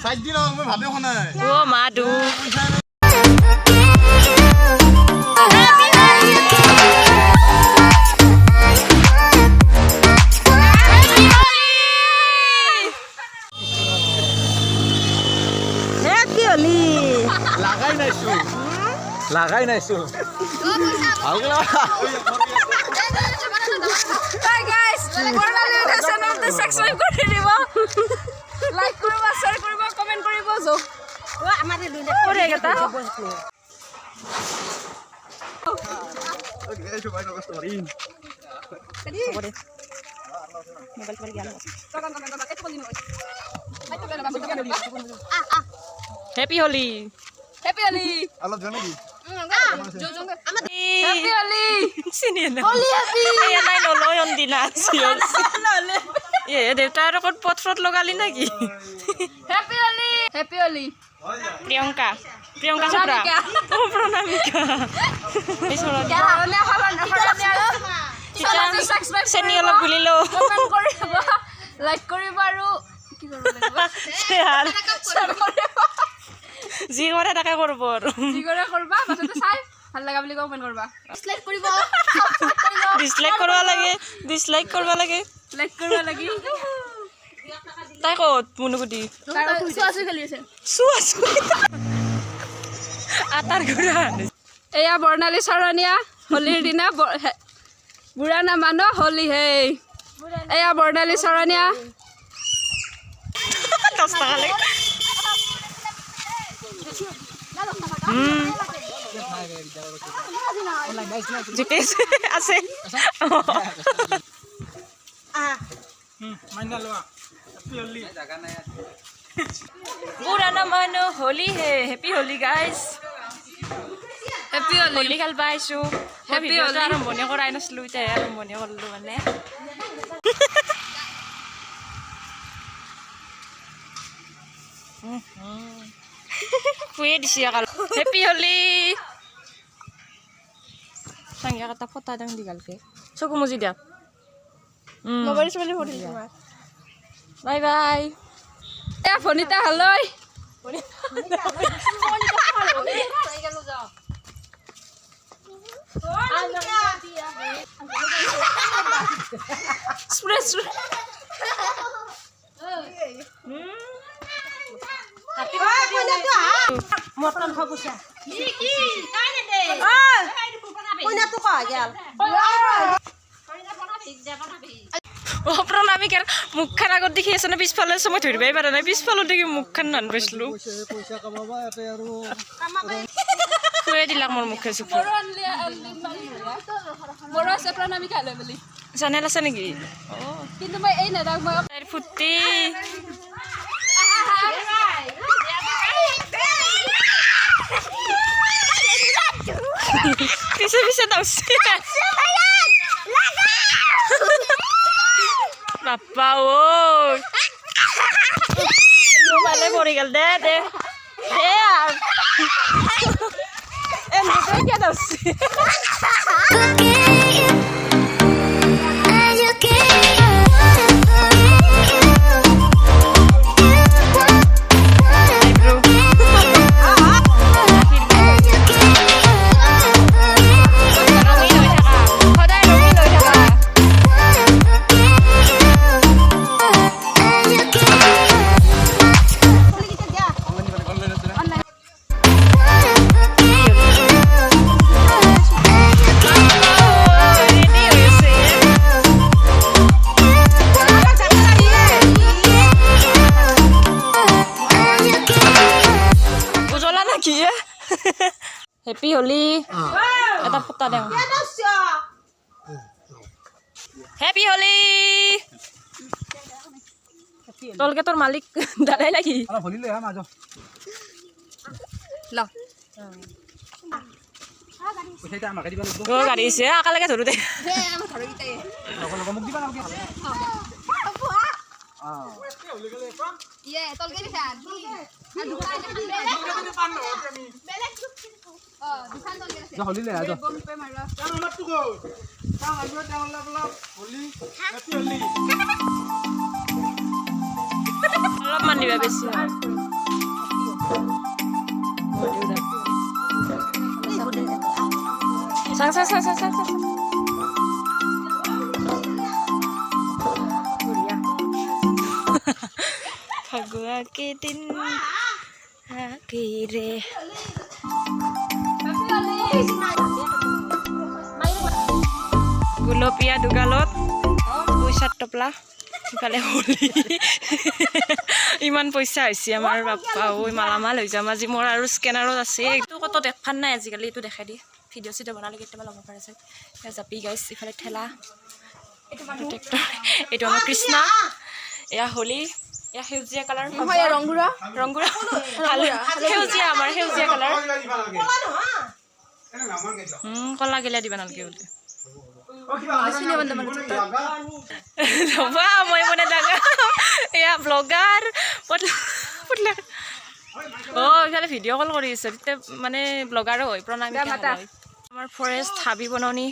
5 দিন মই ভাবে খনা ও মা দু লাগাই নাইছো আগলা Hi guys, Bornali channel to subscribe কৰি দিব লাইক কৰিব শেয়াৰ কৰিব কমেন্ট কৰিব জো ও আমারে দুইটা করে গেতা এই সবাই নষ্ট করি মোবাইল পরে গেল হ্যাপি হোলি হ্যাপি হোলি আলো জানো কি হ্যাপি হোলি চিনি না হোলি হ্যাপি এ নাই নলয় অন্দিনা চিয়ল এ দেউতাৰ লগত পত্ৰত লগালি নেকি হ্যাপি হোলি হ্যাপি হোলি প্ৰিয়ঙ্কা প্ৰিয়ঙ্কা চোপড়া ও প্ৰণামিকা বিছৰা কাৰণে হলন হলন সাবস্ক্ৰাইব চেনি অলপ গুলিলো কমেন্ট কৰিব লাইক কৰিব আৰু কি কৰিব লাগিব শেয়াৰ শেয়াৰ কৰিব যি কৰে তাকে কৰিব আৰু কি কৰে কৰবা পাছতে চাই ভাল লাগা বুলি কমেন্ট কৰবা ডিসলাইক কৰিব ডিসলাইক কৰিব লাগে ডিসলাইক কৰিব লাগে লাইক কৰিব লাগি তাই ক'ত মুনুগুটি সুৱাসু খেলি আছে সুৱাসু আটাৰ গুড়া এয়া বৰ্ণালী চৰণীয়া হোলীৰ দিনা বুঢ়া না মানো হোলী হে এয়া বৰ্ণালী চৰণীয়া 10 টাকা লাগে জিতেশ আছে বুঢ়া না মানো হোলী হে happy Holi guys happy Holi খেল পাইছো Happy হেপী Holi. আৰম্ভণি কৰাই নাছিলো এতিয়া আৰম্ভণি কৰিলো মানে খুয়ে দিছি কাল হেপী হোলী সংজ্ঞা কথা ফটা দাং দীঘালকে চকু মুজি দিয়া মোবাইল চলি ফটো তোমাৰ বাই বাই এ ফনিতা হলৈ স্প্ৰে মটন খাবছা প্ৰণামিকাৰ মুখখান আগত দেখি আছে নে পিছফালে আছে মই ধৰিবই পাৰা নাই পিছফালত দেখি মুখখান নান পাইছিলো খুৱাই দিলাক মোৰ মুখে চুখে বড় আছে প্ৰণামী খালে বুলি চেনেল আছে নেকি কিন্তু মই এই নেদাক মই তাইৰ ফুটি পিছে পিছে দাউছে বাপ্পা ঐ মোবাইলে পৰি গেল দে দে দে আর এমনি কে দাউছে হেপী হোলি এটা ফুটা দেও হেপী হোলি তলকে তোর মালিক দাঁড়াই লাগি হোলি লৈ আম আজ ল পইচাটা আমাকে দিবা লাগিব ও গাড়ি আছে আকালেকে ধরু দে হে আমি ধৰি গিতে লগৰ মোক দিবা নাকি ইয়ে তলকে দিছা দোকান দোকান তলকে আছে হোলি লৈ আজ বম পে মাৰা আমাৰটো গো কাম আইব টাউনলা বলা হোলি হ্যাপি হোলি অলপ মান দিবা বেছি sang sang sang sang sang Buria Phagua ke din akire Gulopia dugalot Pusat topla ইফালে হলি ইমান পইচা হৈছে আমাৰ বাপ্পা ঐ মালামাল হৈ যাম আজি মোৰ আৰু স্কেনাৰত আছে এইটো কত দেখান নাই আজিকালি এইটো দেখাই দি ভিডিঅ' চিডিঅ' বনালে কেতিয়াবা ল'ব পাৰে চাই জাপি গাইছ ইফালে ঠেলা ট্ৰেক্টৰ এইটো আমাৰ কৃষ্ণা এয়া হলি এয়া সেউজীয়া কালাৰ ৰংগুৰা ৰংগুৰা সেউজীয়া আমাৰ সেউজীয়া কালাৰ কলা গেলা দিবা নালাগে বোলে মই মানে ডাঙৰ এয়া ব্লগাৰ ইফালে ভিডিঅ' কল কৰি আছে তেতিয়া মানে ব্লগাৰো হয় প্ৰণামী আমাৰ ফৰেষ্ট হাবি বননি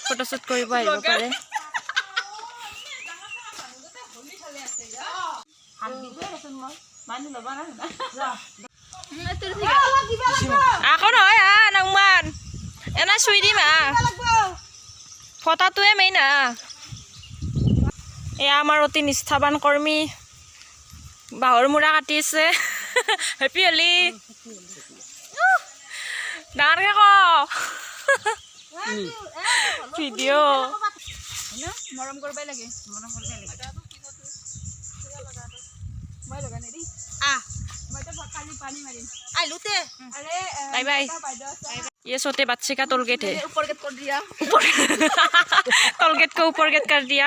ফটোশ্বুট কৰিব আহিব পাৰে আকৌ নহয় নাংমান এনা চুই দিম ফটাটোৱে মেইন এয়া আমাৰ অতি নিষ্ঠাবান কৰ্মী বাঁহৰ মূৰা কাটি আছে হেপী হলি ডাঙৰকে ক ভিডিঅ' মৰম কৰিবই লাগে মই লগা নাই দেই মইতো কালি পানী মাৰিম আইলুতে बाय बाय ये सोते बच्चे का टोल गेट है ऊपर गेट कर दिया टोल गेट को ऊपर गेट कर दिया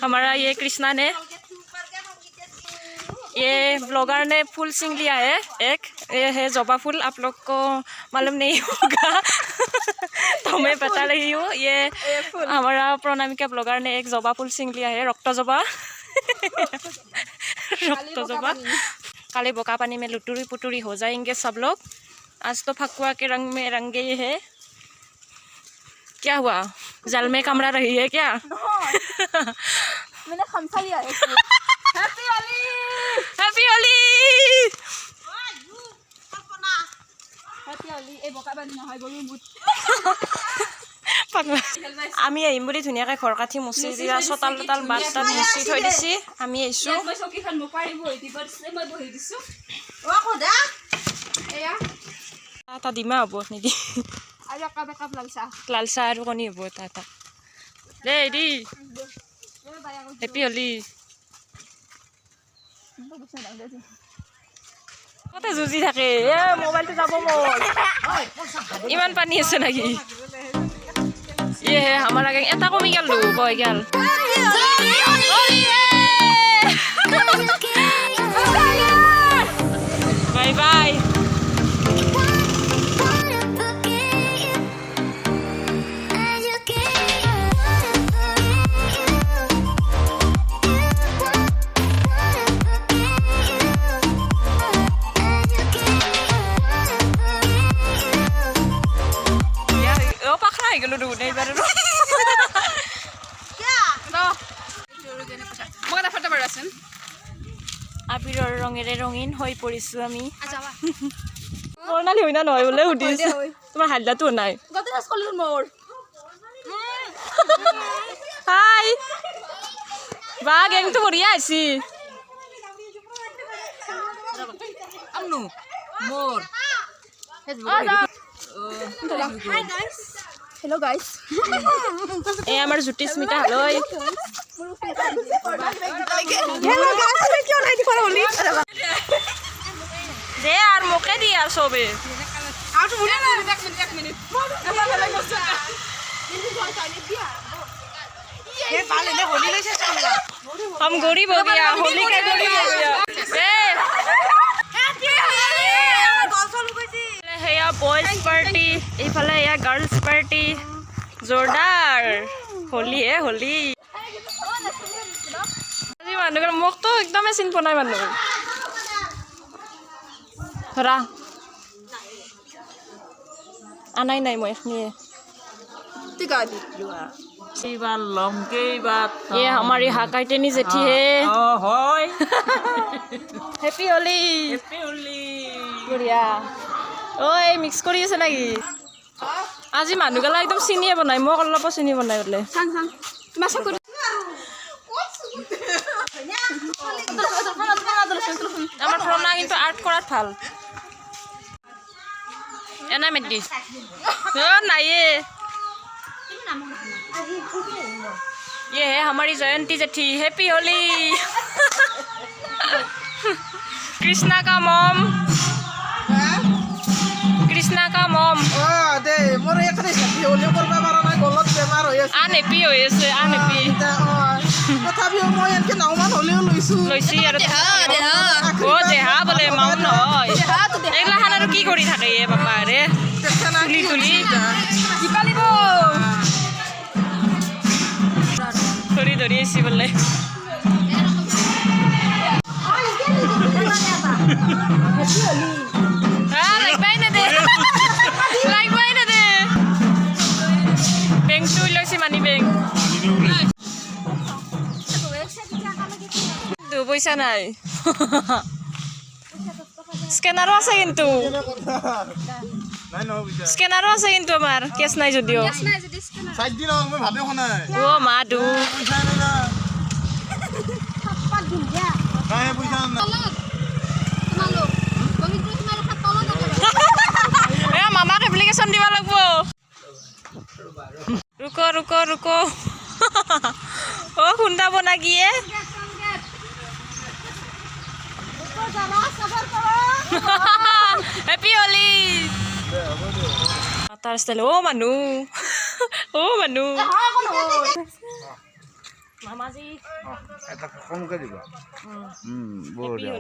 हमारा ये कृष्णा ने ये ब्लॉगर ने फूल सिंग लिया है एक ये है जबा फूल आप लोग को मालूम नहीं होगा तो मैं बता रही हूँ ये हमारा प्रणामिका ब्लॉगर ने एक जबा फूल सिंग लिया है रक्त जबा काले बोका पानी में लुटुरी पुटुरी हो जाएंगे सब लोग आज तो फकुआ के रंग में रंगे है क्या हुआ जल में कमरा रही है क्या मैंने खमसा लिया है happy Holi happy Holi happy Holi ए बोका पानी নহয় গৰু মুত আমি আহিম বুলি ধুনীয়াকৈ ঘৰ কাঠি মুচি দিয়া চতাল ততাল বাট তাত মুচি থৈ দিছি আমি আহিছোঁ মই চকীখন মোপাৰি বহি দিব দিছে মই বহি দিছো অ খোদা এয়া এটা দিমা হ'ব নিদি আৰু কাপ লাগছা লাল চাহ আৰু কণী হ'ব এটা দেই দি হেপী হলি কতে যুঁজি থাকে এ মোবাইলটো যাব মোৰ ইমান পানী আছে নেকি ये है हमारा गैंग एता कमी गेल बॉय गेल बाय बाय গেলো নাই বারে আবিৰৰ ৰঙেৰে ৰঙীন হৈ পৰিছো আমি প্ৰণালী হৈ না নহয় বোলে সুধিছে তোমাৰ হাল্লাটো নাই হাই বা গেংটো বঢ়িয়া আছি মোৰ हेलो गाइस ए আমাৰ জুটি স্মিতা হলই हेलो गाइस क्यों नहीं दिखा होली দে আর মোকে দি আর সবে आउट होली ना 1 मिनट ये बाले ने होली ले से हम गरीब हो गया होली का गरीब हो गया ए हेया बॉयज पार्टी इफाले या गर्ल्स पार्टी जोरदार होली है होली আজি মানুহ মোক তো একদমই চিন পোৱা নাই মানুহ ধৰা আনাই নাই মই এখনিয়ে ये हमारी हाकाइटेनी जेठी है हैप्पी होली बढ़िया ओए मिक्स करी আছে নাকি আজি মানুহগেলা একদম চিনিয়ে বনাই মোক অলপো চিনি বনাই বোলে চাং চাং তোমাৰ চকুত আমাৰ প্ৰণা কিন্তু আৰ্ট কৰাত ভাল এনা মেদি নাইয়ে ये है हमारी जयंती जेठी हैप्पी होली कृष्णा का मॉम कृष्णा का मॉम দে মোৰ এখানে হেপি হলি কৰবা পাৰা নাই গলত বেমাৰ হৈ আছে आन हैप्पी হৈ আছে आन हैप्पी তথাপিও মই এনেকে নাওমান হলেও লৈছো লৈছি আৰু ও দেহা বোলে মাও নহয় এইগিলাখান আৰু কি কৰি থাকে এ বাবা ৰে তুলি তুলি দীপালিব ধৰি ধৰি আহিছি বোলে লাগবাই নেদে লাগবাই নেদে বেংকটো লৈছে মানি বেংক পইচা নাই স্কেনাৰো আছে কিন্তু নাই নহয় বুঝা স্কেনাৰো আছে কিন্তু আমাৰ কেছ নাই যদিও নাই যদি স্কেনাৰ সাইড দিন মই ভাবে খনাই অ মা দু পইচা নাই না পাত দিম দিয়া নাই পইচা নাই তলত তোমালোক গণিতটো তোমাৰ হাত তলত এ মামাক এপ্লিকেশ্যন দিব লাগিব ৰুকো ৰুকো ৰুকো অ খুন্দাব না কিয়ে হেপী হলি তাৰ ষ্টাইল অ মানুহ অ মানুহ মামাজি এটা কমকে দিবা বঢ়িয়া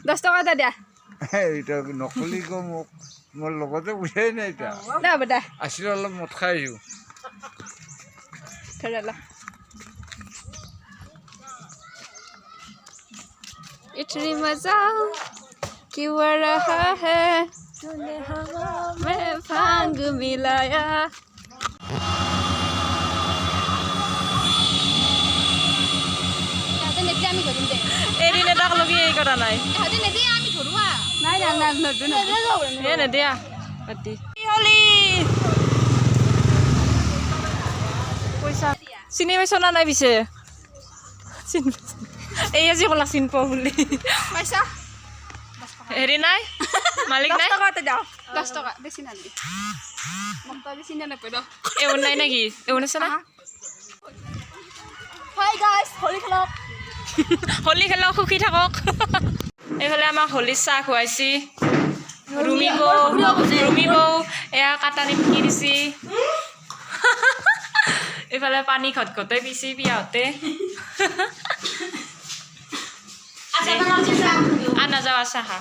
10 টকা এটা দিয়া এইটা নকলি কো মোক মোৰ লগতে বুঝাই নাই এটা দে বেটা আছিল অলপ মদ খাই আহিছো ধৰলা इतनी मजा क्यों रहा है तूने हवा में भांग मिलाया এদিন এটাক লগি এই কৰা নাই এ নেদিয়া পাতি হলি পইচা চিনি পাইছ না নাই পিছে চিনি এই আজি কলা চিন পাওঁ বুলি पैसा হেৰি নাই মালিক নাই 10 टका ते जाओ 10 टका बेसी नाली मक्का बेसी ना पे दो এউন নাই নেকি এউন আছে না हाय गाइस होली खेलो হোলী খেলক সুখী থাকক এইফালে আমাক হোলীৰ চাহ খুৱাইছি ৰুমি বৌ এয়া কাটা নিমকি দিছি এইফালে পানী ঘটঘটাই পিছি বিয়াহতে আনা যাওয়া চাহা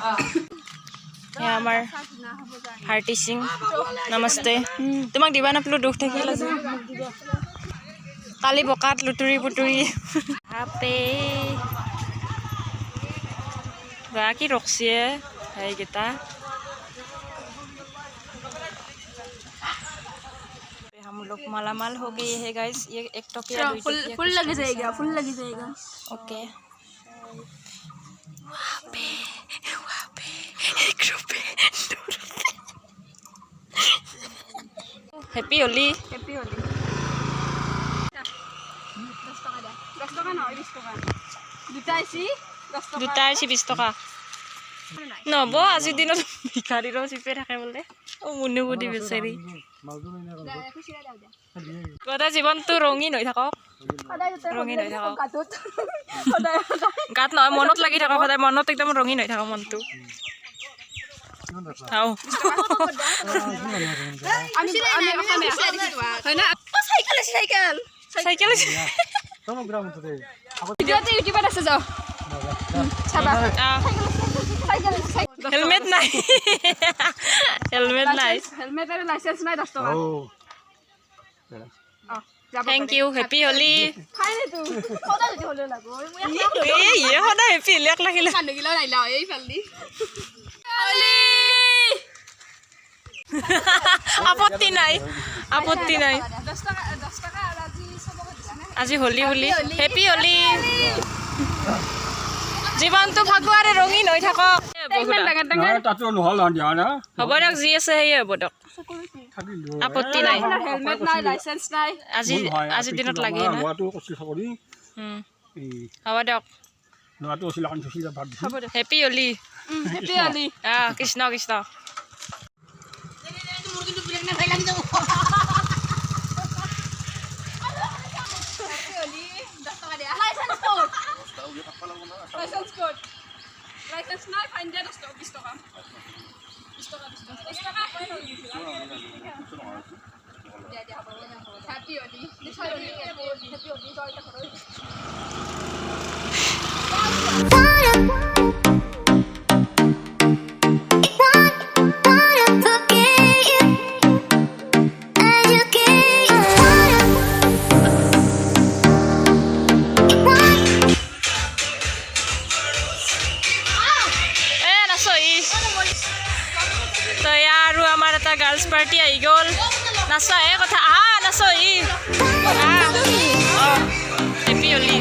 এয়া আমাৰ হাৰ্টি সিং নমস্তে তোমাক দিবা নাপলো দুখ থাকিল আজি কালি বকাত লুতুৰি পুতুৰি আপে কি ৰখছিয়ে সেইকেইটা हम लोग मालामाल हो गए हैं गाइस ये एक टोपिया फुल लग जाएगा ओके वहाँ पे एक रुपए हैप्पी होली हैप्पी होली 10 टका दे 10 टका ना 20 टका দুটা আইছি 10 টকা দুটা আইছি 20 টকা নব আজিৰ দিনত ভিখাৰীৰো চিপে থাকে বোলে অ মুনু বুদ্ধি বিচাৰি গোটেই জীৱনটো ৰঙীন হৈ থাকক ৰঙীন হৈ থাকক গাত নহয় মনত লাগি থাকক সদায় মনত একদম ৰঙীন হৈ থাকক মনটো চাওঁ আমি হয় না সাইকেল চাইকেল ভিডিওতে ইউটিউবত আছে যাও চাবা হেলমেট নাই হেলমেট নাই হেলমেট আৰু লাইসেন্স নাই 10 টকা থ্যাংক ইউ হেপী হোলি খাইনে তো সদায় যদি হলে লাগো এই সদায় হেপী হোলি এক লাগিলে কান্দ গিলা নাইলা এই ফালদি হোলি আপত্তি নাই 10 টাকা আৰু আজি সবকে দিলা না আজি হোলি বুলি হেপী হোলি জীৱনটো ফাগুৱাৰে ৰঙীন হৈ থাকক ইমান ডাঙৰ ডাঙৰ তাতো নহ'ল দিয়া না হ'ব দিয়ক যি আছে সেয়ে হ'ব দিয়ক আপত্তি নাই আপোনাৰ হেলমেট নাই লাইচেন্স নাই আজিৰ দিনত লাগে না লোৱাটো কষ্ট কৰি হ'ব দিয়ক লোৱাটো আছিল এখন চছিল ভাত হ'ব দিয়ক হেপী হলি হেপী হলি কৃষ্ণ কৃষ্ণ লাইসেন্স নাই ফাইন দিয়া 10 টকা 20 টকা 20 টকা 10 টকা হ্যাপি হলি হ্যাপি হলি জয়টা করো গাৰ্লছ পাৰ্টি আহি গ'ল নাচা কথা নাচ হেপী হলি